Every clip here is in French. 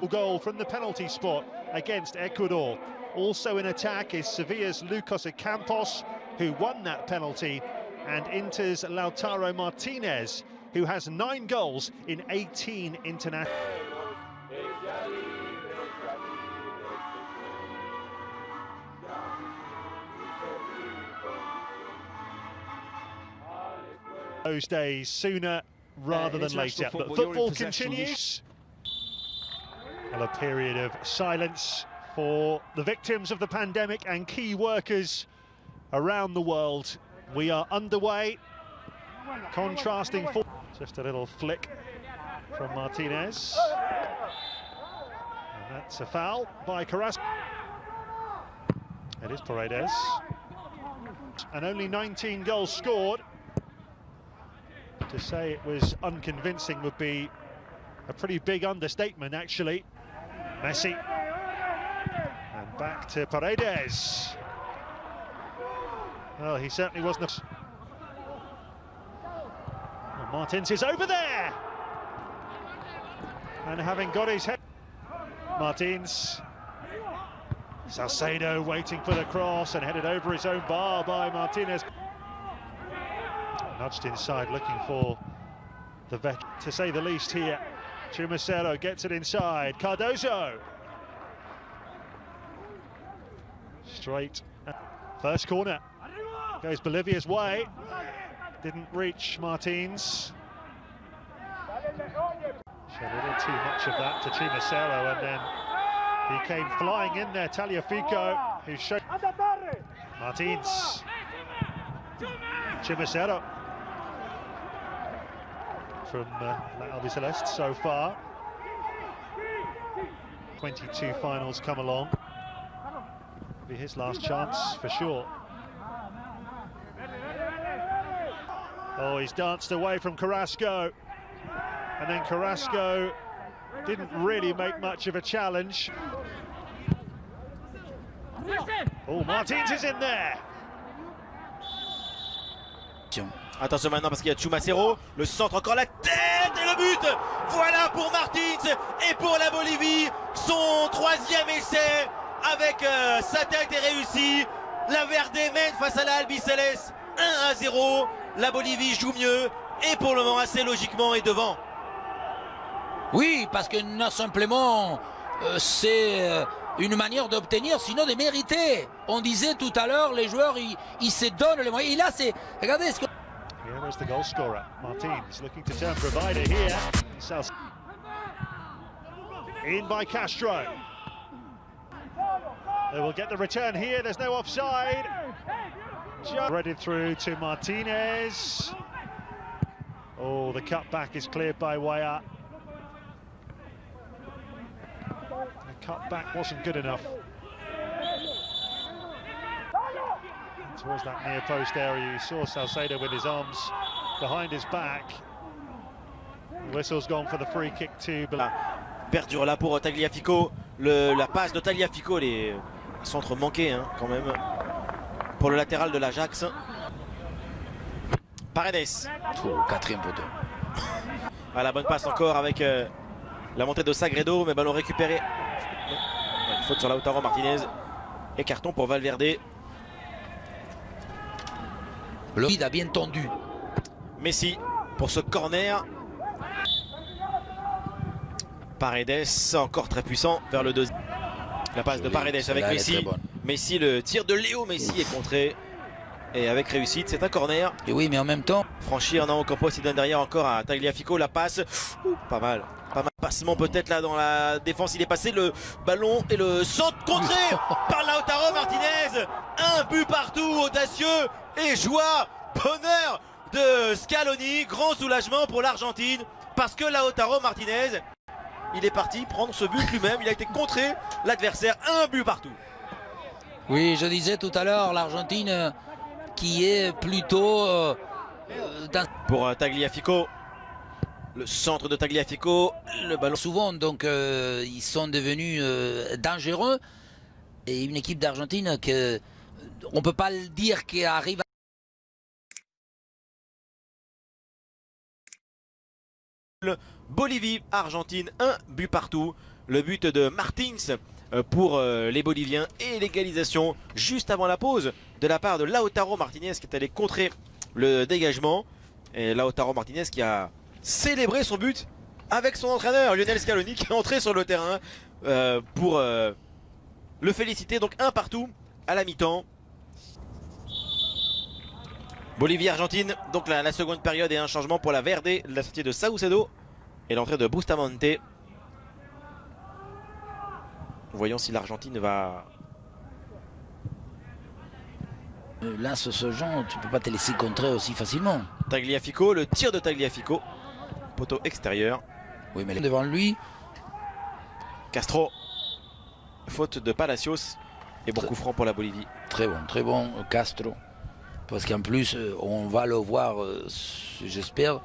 Goal from the penalty spot against Ecuador. Also in attack is Sevilla's Lucas Ocampos, who won that penalty, and Inter's Lautaro Martinez, who has 9 goals in 18 international. Those days sooner rather than later, but football continues. Well, a period of silence for the victims of the pandemic and key workers around the world. We are underway, contrasting for just a little flick from Martinez, and that's a foul by Carrasco. It is Paredes, and only 19 goals scored. To say it was unconvincing would be a pretty big understatement, actually. Messi, and back to Paredes. Well, he certainly wasn't. Well, Martins is over there, and having got his head, Martins. Salcedo waiting for the cross and headed over his own bar by Martinez. Nudged inside, looking for the vet, to say the least here. Chumacero gets it inside. Cardozo. Straight. First corner. Goes Bolivia's way. Didn't reach Martins. Showed a little too much of that to Chumacero, and then he came flying in there. Tagliafico, who showed Martins. Chumacero from La Albiceleste so far. 22 finals come along. Be his last chance for sure. Oh, he's danced away from Carrasco, and then Carrasco didn't really make much of a challenge. Oh, Martins is in there. Attention maintenant parce qu'il y a Chumacero, le centre, encore la tête et le but. Voilà pour Martins et pour la Bolivie, son 3e essai avec sa tête est réussi. La Verde mène face à la Albiceleste 1-0. La Bolivie joue mieux et pour le moment assez logiquement est devant. Oui, parce que non simplement c'est une manière d'obtenir, sinon de mériter. On disait tout à l'heure, les joueurs ils se donnent les moyens. Et là c'est, regardez ce que... Here is the goal scorer, Martins, looking to turn provider here. In by Castro. They will get the return here, there's no offside. Threaded through to Martinez. Oh, the cutback is cleared by Weah. The cutback wasn't good enough. Towards that near post area, you saw Salcedo with his arms behind his back. The whistle's gone for the free kick to... Perdure là pour Tagliafico, la passe de Tagliafico, les centres manqués hein, quand même, pour le latéral de l'Ajax. Paredes. 4e poteau. Ah, la bonne passe encore avec la montée de Sagredo, mais ballon récupéré. Faute sur Lautaro Martinez et carton pour Valverde. Le vide a bien tendu. Messi pour ce corner. Paredes encore très puissant vers le 2. La passe de Paredes avec Messi. Messi, le tir de Léo Messi est contré. Et avec réussite, c'est un corner. Et oui, mais en même temps. Franchi Hernan Ocampos, il donne derrière encore à Tagliafico. La passe, pas mal. Pas mal. Passement peut-être là dans la défense. Il est passé le ballon et le centre contré par Lautaro Martinez. Un but partout, audacieux et joie, bonheur de Scaloni. Grand soulagement pour l'Argentine parce que Lautaro Martinez, il est parti prendre ce but lui-même. Il a été contré, l'adversaire, un but partout. Oui, je disais tout à l'heure, l'Argentine qui est plutôt pour Tagliafico, le centre de Tagliafico, le ballon. Souvent, donc ils sont devenus dangereux. Et une équipe d'Argentine que on peut pas le dire qui arrive. Bolivie, Argentine, un but partout. le but de Martins pour les Boliviens et l'égalisation juste avant la pause de la part de Lautaro Martinez qui est allé contrer le dégagement. Et Lautaro Martinez qui a célébré son but avec son entraîneur Lionel Scaloni qui est entré sur le terrain pour le féliciter. Donc un partout à la mi-temps. Bolivie-Argentine, donc la seconde période et un changement pour la Verde, la sortie de Saucedo et l'entrée de Bustamante. Voyons si l'Argentine va... Là, ce genre, tu peux pas te laisser contrer aussi facilement. Tagliafico, le tir de Tagliafico, poteau extérieur. Oui, mais devant lui. Castro, faute de Palacios et bon coup franc pour la Bolivie. Très bon Castro. Parce qu'en plus, on va le voir, j'espère.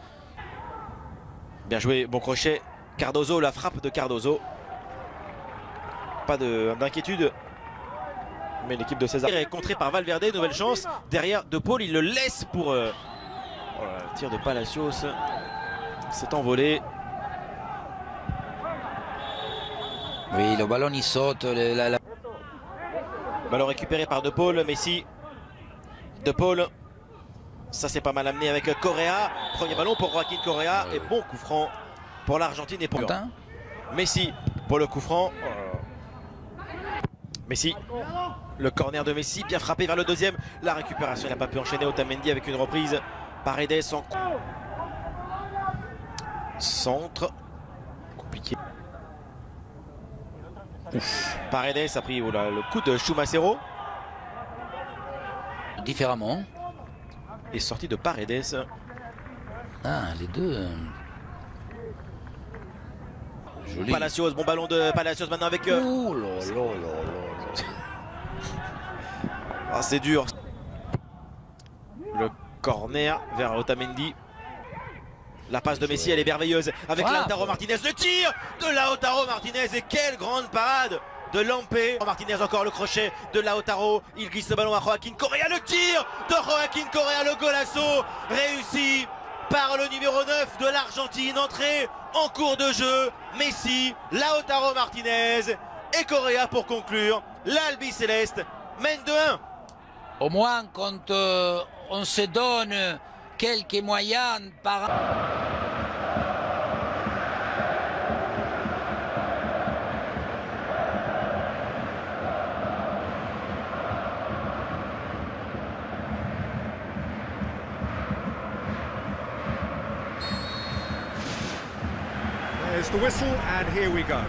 Bien joué, bon crochet. Cardozo, la frappe de Cardozo. Pas d'inquiétude. Mais l'équipe de César est contrée par Valverde, nouvelle chance. Derrière De Paul, il le laisse pour... le tir de Palacios s'est envolé. Oui, le ballon il saute. Ballon récupéré par De Paul, Messi. De Paul, ça c'est pas mal amené avec Correa. Premier ballon pour Joaquín Correa et bon coup franc pour l'Argentine et pour Messi pour le coup franc. Messi, le corner de Messi, bien frappé vers le deuxième. La récupération, il n'a pas pu enchaîner Otamendi avec une reprise. Paredes en centre, compliqué. Paredes a pris le coup de Chumacero. Différemment. Et sortie de Paredes. Ah, les deux. Joli. Palacios, bon ballon de Palacios maintenant avec... Oh là là là. Ah, c'est dur. Le corner vers Otamendi. La passe de Messi, elle est merveilleuse. Avec Lautaro Martinez, le tir de Lautaro Martinez. Et quelle grande parade de Lampé. Martinez encore le crochet de Lautaro. Il glisse le ballon à Joaquín Correa. Le tir de Joaquín Correa, le golasso réussi par le numéro 9 de l'Argentine. Entrée en cours de jeu. Messi, Lautaro Martinez et Correa pour conclure. L'Albi Céleste mène 2-1. Au moins quand on se donne quelques moyens par... There's the whistle and here we go.